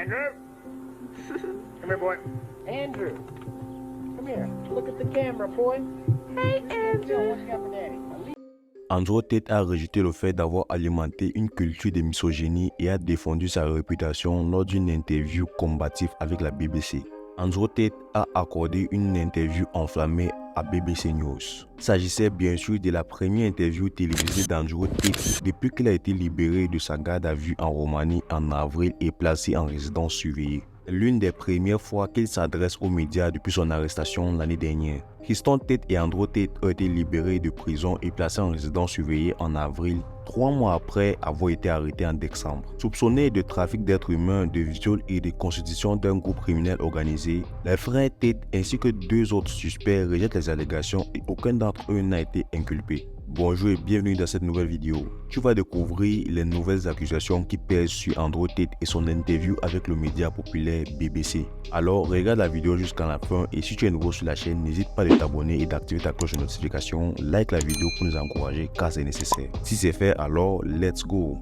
Andrew? Come here, boy. Andrew. Come here. Look at the camera, boy. Hey, Andrew. What you got for daddy? Andrew Tate a rejeté le fait d'avoir alimenté une culture de misogynie et a défendu sa réputation lors d'une interview combative avec la BBC. Andrew Tate a accordé une interview enflammée à BBC News. Il s'agissait bien sûr de la première interview télévisée d'Andrew Tate depuis qu'il a été libéré de sa garde à vue en Roumanie en avril et placé en résidence surveillée. L'une des premières fois qu'il s'adresse aux médias depuis son arrestation l'année dernière. Tristan Tate et Andrew Tate ont été libérés de prison et placés en résidence surveillée en avril, 3 mois après avoir été arrêtés en décembre. Soupçonnés de trafic d'êtres humains, de viol et de constitution d'un groupe criminel organisé, les frères Tate ainsi que 2 autres suspects rejettent les allégations et aucun d'entre eux n'a été inculpé. Bonjour et bienvenue dans cette nouvelle vidéo. Tu vas découvrir les nouvelles accusations qui pèsent sur Andrew Tate et son interview avec le média populaire BBC. Alors regarde la vidéo jusqu'à la fin et si tu es nouveau sur la chaîne, n'hésite pas à t'abonner et d'activer ta cloche de notification. Like la vidéo pour nous encourager car c'est nécessaire. Si c'est fait, alors let's go.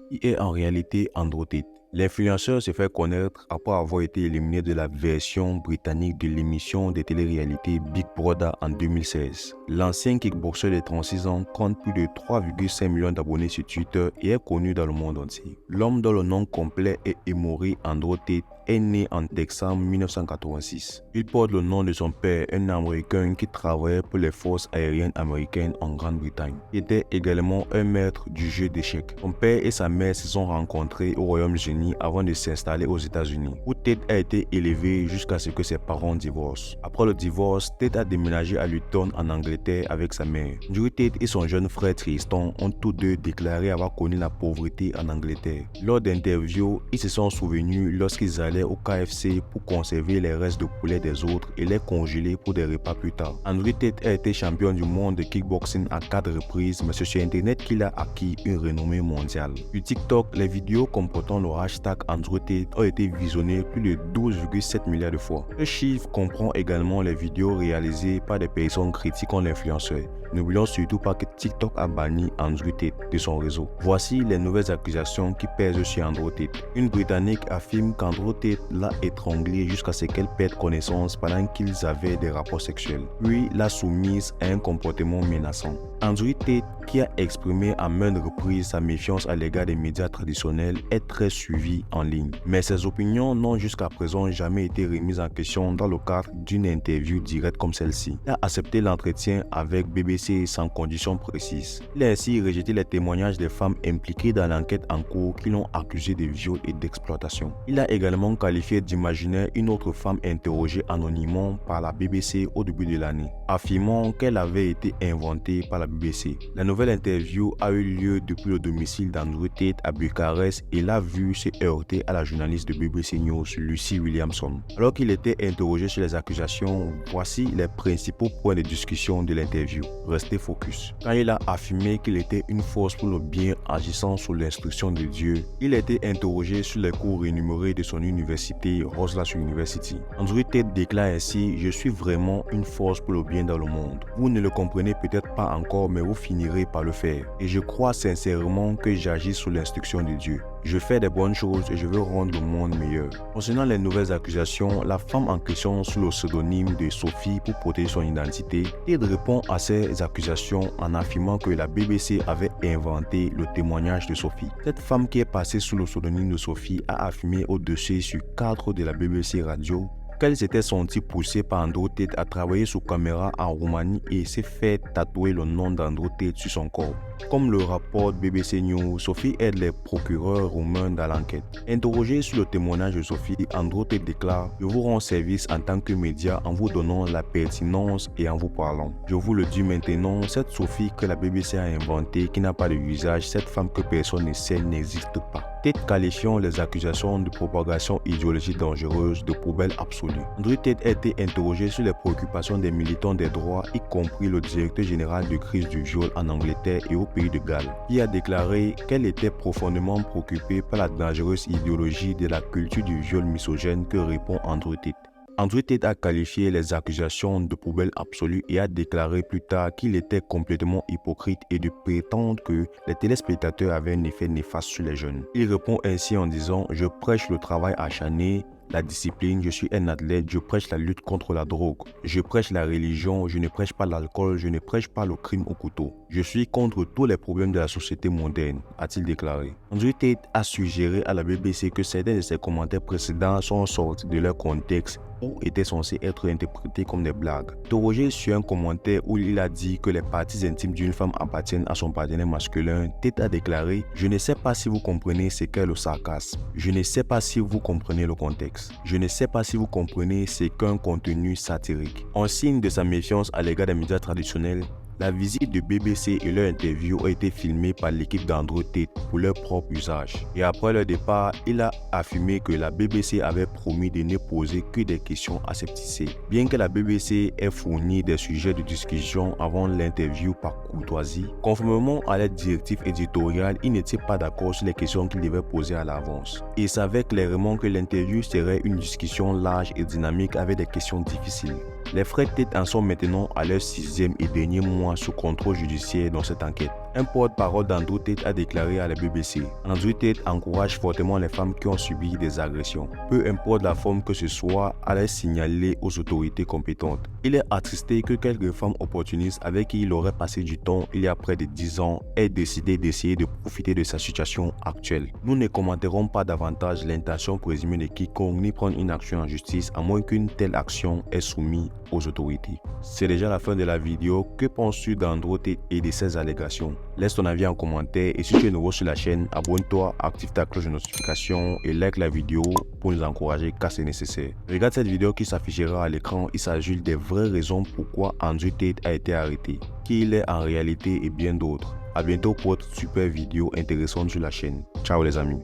Qui est en réalité Andrew Tate? L'influenceur s'est fait connaître après avoir été éliminé de la version britannique de l'émission de télé-réalité Big Brother en 2016. L'ancien kickboxer de 36 ans compte plus de 3,5 millions d'abonnés sur Twitter et est connu dans le monde entier. L'homme dont le nom complet est Emory Andrew Tate est né en décembre 1986. Il porte le nom de son père, un Américain qui travaillait pour les forces aériennes américaines en Grande-Bretagne. Il était également un maître du jeu d'échecs. Son père et sa mère se sont rencontrés au Royaume-Uni avant de s'installer aux États-Unis, où Tate a été élevé jusqu'à ce que ses parents divorcent. Après le divorce, Tate a déménagé à Luton en Angleterre avec sa mère. Andrew Tate et son jeune frère Tristan ont tous deux déclaré avoir connu la pauvreté en Angleterre. Lors d'interviews, ils se sont souvenus lorsqu'ils allaient au KFC pour conserver les restes de poulet des autres et les congeler pour des repas plus tard. Andrew Tate a été champion du monde de kickboxing à 4 reprises, mais c'est sur internet qu'il a acquis une renommée mondiale. Sur TikTok, les vidéos comportant le hashtag Andrew Tate ont été visionnées plus de 12,7 milliards de fois. Ce chiffre comprend également les vidéos réalisées par des personnes critiquant l'influenceur. N'oublions surtout pas que TikTok a banni Andrew Tate de son réseau. Voici les nouvelles accusations qui pèsent sur Andrew Tate. Une Britannique affirme qu'Andrew Tate l'a étranglée jusqu'à ce qu'elle perde connaissance pendant qu'ils avaient des rapports sexuels, puis l'a soumise à un comportement menaçant. Andrew Tate, qui a exprimé à maintes reprises sa méfiance à l'égard des médias traditionnels, est très suivi en ligne. Mais ses opinions n'ont jusqu'à présent jamais été remises en question dans le cadre d'une interview directe comme celle-ci. Il a accepté l'entretien avec BBC sans conditions précises. Il a ainsi rejeté les témoignages des femmes impliquées dans l'enquête en cours qui l'ont accusé de viol et d'exploitation. Il a également qualifié d'imaginaire une autre femme interrogée anonymement par la BBC au début de l'année, affirmant qu'elle avait été inventée par la BBC. La nouvelle interview a eu lieu depuis le domicile d'Andrew Tate à Bucarest et l'a vu se heurter à la journaliste de BBC News, Lucy Williamson. Alors qu'il était interrogé sur les accusations, voici les principaux points de discussion de l'interview. Restez focus. Quand il a affirmé qu'il était une force pour le bien agissant sous l'instruction de Dieu, il a été interrogé sur les cours rémunérés de son université, Roslash University. Andrew Tate déclare ainsi: « Je suis vraiment une force pour le bien dans le monde. Vous ne le comprenez peut-être pas encore, mais vous finirez par le faire. Et je crois sincèrement que j'agis sous l'instruction de Dieu. Je fais des bonnes choses et je veux rendre le monde meilleur. » Concernant les nouvelles accusations, la femme en question sous le pseudonyme de Sophie pour protéger son identité, Tate répond à ces accusations en affirmant que la BBC avait inventé le témoignage de Sophie. Cette femme qui est passée sous le pseudonyme de Sophie a affirmé au dossier sur cadre de la BBC Radio qu'elle s'était sentie poussée par Andrew Tate à travailler sous caméra en Roumanie et s'est fait tatouer le nom d'Andrew Tate sur son corps. Comme le rapporte BBC News, Sophie aide les procureurs roumains dans l'enquête. Interrogé sur le témoignage de Sophie, Andrew Tate déclare: « Je vous rends service en tant que média en vous donnant la pertinence et en vous parlant. Je vous le dis maintenant, cette Sophie que la BBC a inventée, qui n'a pas de visage, cette femme que personne ne sait, n'existe pas. » Tate qualifiant les accusations de propagation idéologique dangereuse de poubelle absolue. Andrew Tate a été interrogé sur les préoccupations des militants des droits, y compris le directeur général de crise du viol en Angleterre et au pays de Galles, qui a déclaré qu'elle était profondément préoccupée par la dangereuse idéologie de la culture du viol misogyne que répond Andrew Tate. Andrew Tate a qualifié les accusations de poubelle absolue et a déclaré plus tard qu'il était complètement hypocrite et de prétendre que les téléspectateurs avaient un effet néfaste sur les jeunes. Il répond ainsi en disant « Je prêche le travail acharné, la discipline, je suis un athlète, je prêche la lutte contre la drogue. Je prêche la religion, je ne prêche pas l'alcool, je ne prêche pas le crime au couteau. Je suis contre tous les problèmes de la société moderne », a-t-il déclaré. Andrew Tate a suggéré à la BBC que certains de ses commentaires précédents sont sortis de leur contexte ou étaient censés être interprétés comme des blagues. Interrogé sur un commentaire où il a dit que les parties intimes d'une femme appartiennent à son partenaire masculin, Tate a déclaré « Je ne sais pas si vous comprenez ce qu'est le sarcasme. Je ne sais pas si vous comprenez le contexte. Je ne sais pas si vous comprenez ce qu'un contenu satirique. » En signe de sa méfiance à l'égard des médias traditionnels, la visite de BBC et leur interview ont été filmées par l'équipe d'Andrew Tate pour leur propre usage. Et après leur départ, il a affirmé que la BBC avait promis de ne poser que des questions aseptisées. Bien que la BBC ait fourni des sujets de discussion avant l'interview par courtoisie, conformément à leur directive éditoriale, ils n'étaient pas d'accord sur les questions qu'ils devaient poser à l'avance. Ils savaient clairement que l'interview serait une discussion large et dynamique avec des questions difficiles. Les frères Tate en sont maintenant à leur 6e et dernier mois sous contrôle judiciaire dans cette enquête. Un porte-parole d'Andrew Tate a déclaré à la BBC « Andrew Tate encourage fortement les femmes qui ont subi des agressions. Peu importe la forme que ce soit, à les signaler aux autorités compétentes. Il est attristé que quelques femmes opportunistes avec qui il aurait passé du temps il y a près de 10 ans aient décidé d'essayer de profiter de sa situation actuelle. Nous ne commenterons pas davantage l'intention présumée de quiconque ni prendre une action en justice à moins qu'une telle action est soumise aux autorités. » C'est déjà la fin de la vidéo. Que penses-tu d'Andrew Tate et de ces allégations? Laisse ton avis en commentaire et si tu es nouveau sur la chaîne, abonne-toi, active ta cloche de notification et like la vidéo pour nous encourager car c'est nécessaire. Regarde cette vidéo qui s'affichera à l'écran, il s'agit des vraies raisons pourquoi Andrew Tate a été arrêté, qui il est en réalité et bien d'autres. A bientôt pour d'autres super vidéos intéressantes sur la chaîne. Ciao les amis.